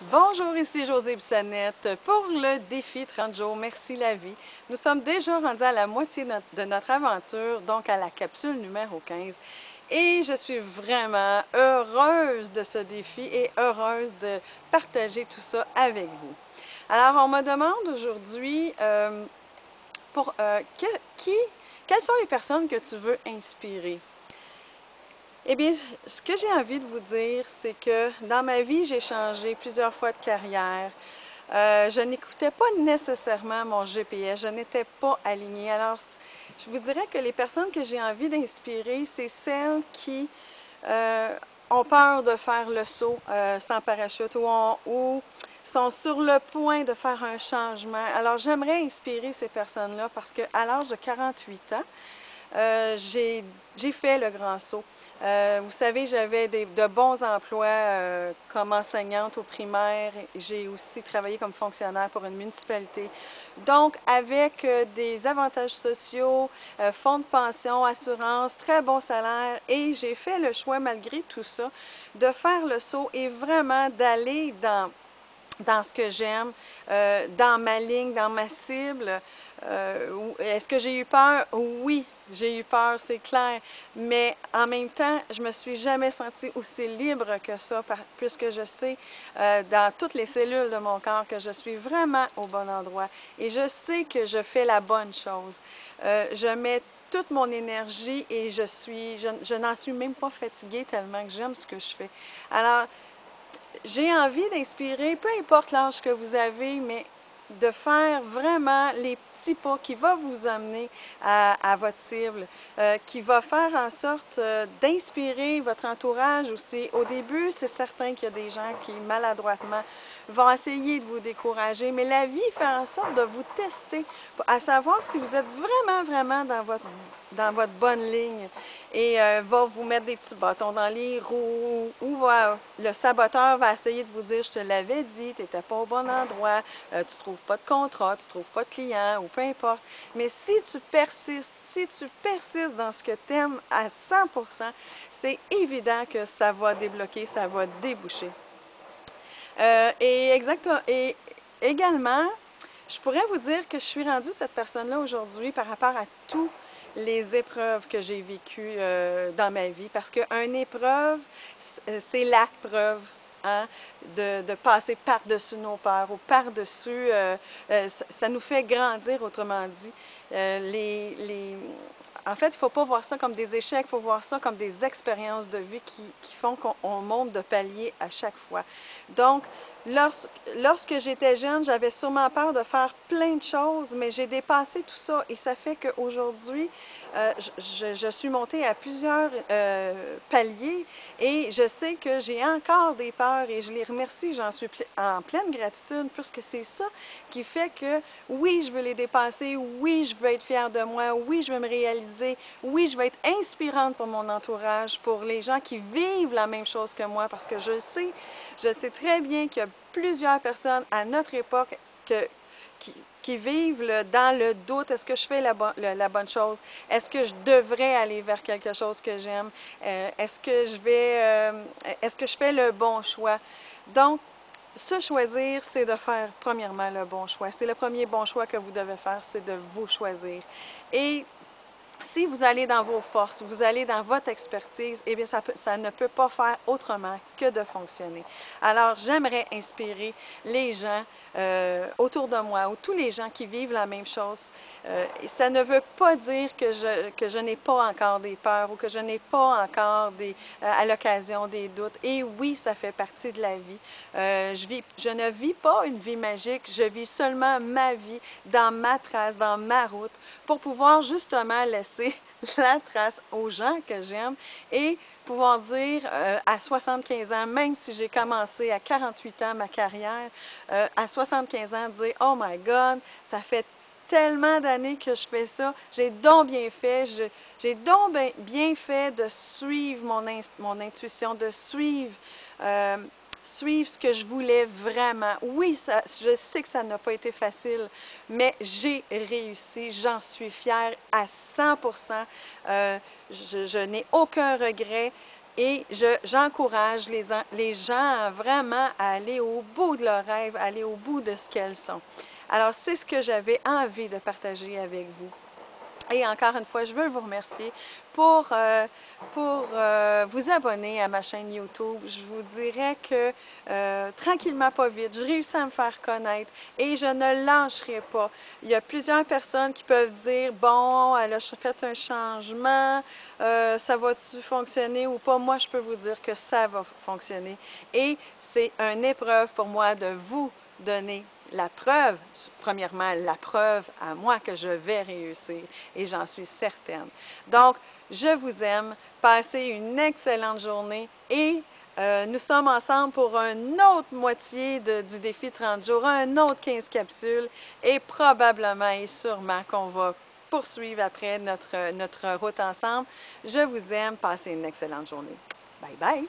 Bonjour, ici Josée Bissonnette pour le défi 30 jours Merci la vie. Nous sommes déjà rendus à la moitié de notre aventure, donc à la capsule numéro 15. Et je suis vraiment heureuse de ce défi et heureuse de partager tout ça avec vous. Alors, on me demande aujourd'hui pour quelles sont les personnes que tu veux inspirer? Eh bien, ce que j'ai envie de vous dire, c'est que dans ma vie, j'ai changé plusieurs fois de carrière. Je n'écoutais pas nécessairement mon GPS, je n'étais pas alignée. Alors, je vous dirais que les personnes que j'ai envie d'inspirer, c'est celles qui euh, ont peur de faire le saut sans parachute ou sont sur le point de faire un changement. Alors, j'aimerais inspirer ces personnes-là parce qu'à l'âge de 48 ans, j'ai fait le grand saut. Vous savez, j'avais de bons emplois comme enseignante au primaire. J'ai aussi travaillé comme fonctionnaire pour une municipalité. Donc, avec des avantages sociaux, fonds de pension, assurance, très bon salaire. Et j'ai fait le choix, malgré tout ça, de faire le saut et vraiment d'aller dans ce que j'aime, dans ma ligne, dans ma cible. Est-ce que j'ai eu peur? Oui, j'ai eu peur, c'est clair. Mais en même temps, je me suis jamais sentie aussi libre que ça, puisque je sais dans toutes les cellules de mon corps que je suis vraiment au bon endroit. Et je sais que je fais la bonne chose. Je mets toute mon énergie et je n'en suis même pas fatiguée tellement que j'aime ce que je fais. Alors, j'ai envie d'inspirer, peu importe l'âge que vous avez, mais de faire vraiment les petits pas qui vont vous amener à votre cible, qui va faire en sorte d'inspirer votre entourage aussi. Au début, c'est certain qu'il y a des gens qui, maladroitement, vont essayer de vous décourager, mais la vie fait en sorte de vous tester, à savoir si vous êtes vraiment dans votre bonne ligne et va vous mettre des petits bâtons dans les roues ou le saboteur va essayer de vous dire je te l'avais dit, tu n'étais pas au bon endroit, tu ne trouves pas de contrat, tu ne trouves pas de client ou peu importe. Mais si tu persistes dans ce que tu aimes à 100%, c'est évident que ça va débloquer, ça va déboucher. Et également, je pourrais vous dire que je suis rendue cette personne-là aujourd'hui par rapport à toutes les épreuves que j'ai vécues dans ma vie. Parce qu'une épreuve, c'est la preuve. Hein, de passer par-dessus nos peurs ou par-dessus, ça nous fait grandir, autrement dit. En fait, il ne faut pas voir ça comme des échecs, il faut voir ça comme des expériences de vie qui font qu'on monte de palier à chaque fois. Donc, lorsque j'étais jeune, j'avais sûrement peur de faire plein de choses, mais j'ai dépassé tout ça et ça fait qu'aujourd'hui, je suis montée à plusieurs paliers et je sais que j'ai encore des peurs et je les remercie, j'en suis en pleine gratitude puisque c'est ça qui fait que oui, je veux les dépasser, oui, je veux être fière de moi, oui, je veux me réaliser, oui, je veux être inspirante pour mon entourage, pour les gens qui vivent la même chose que moi parce que je sais très bien qu'il y a plusieurs personnes à notre époque qui vivent dans le doute. Est-ce que je fais la bonne chose? Est-ce que je devrais aller vers quelque chose que j'aime? Est-ce que je fais le bon choix? Donc, se choisir, c'est de faire premièrement le bon choix. C'est le premier bon choix que vous devez faire, c'est de vous choisir. Et si vous allez dans vos forces, vous allez dans votre expertise, eh bien, ça ne peut pas faire autrement que de fonctionner. Alors, j'aimerais inspirer les gens autour de moi ou tous les gens qui vivent la même chose. Ça ne veut pas dire que je n'ai pas encore des peurs ou que je n'ai pas encore à l'occasion des doutes. Et oui, ça fait partie de la vie. Je ne vis pas une vie magique, je vis seulement ma vie dans ma trace, dans ma route, pour pouvoir justement laisser la trace aux gens que j'aime et pouvoir dire à 75 ans, même si j'ai commencé à 48 ans ma carrière, à 75 ans, dire « Oh my God, ça fait tellement d'années que je fais ça, j'ai donc bien fait, j'ai donc bien fait de suivre mon intuition, de suivre ce que je voulais vraiment. Oui, je sais que ça n'a pas été facile, mais j'ai réussi, j'en suis fière à 100%. Je n'ai aucun regret Et j'encourage les gens vraiment à aller au bout de leurs rêves, à aller au bout de ce qu'elles sont. Alors, c'est ce que j'avais envie de partager avec vous. Et encore une fois, je veux vous remercier pour vous abonner à ma chaîne YouTube. Je vous dirais que tranquillement, pas vite, je réussis à me faire connaître et je ne lâcherai pas. Il y a plusieurs personnes qui peuvent dire, bon, elle a fait un changement, ça va-tu fonctionner ou pas? Moi, je peux vous dire que ça va fonctionner. Et c'est une épreuve pour moi de vous donner la preuve, premièrement, la preuve à moi que je vais réussir et j'en suis certaine. Donc, je vous aime, passez une excellente journée et nous sommes ensemble pour une autre moitié du défi 30 jours, un autre 15 capsules et probablement et sûrement qu'on va poursuivre après notre route ensemble. Je vous aime, passez une excellente journée. Bye bye!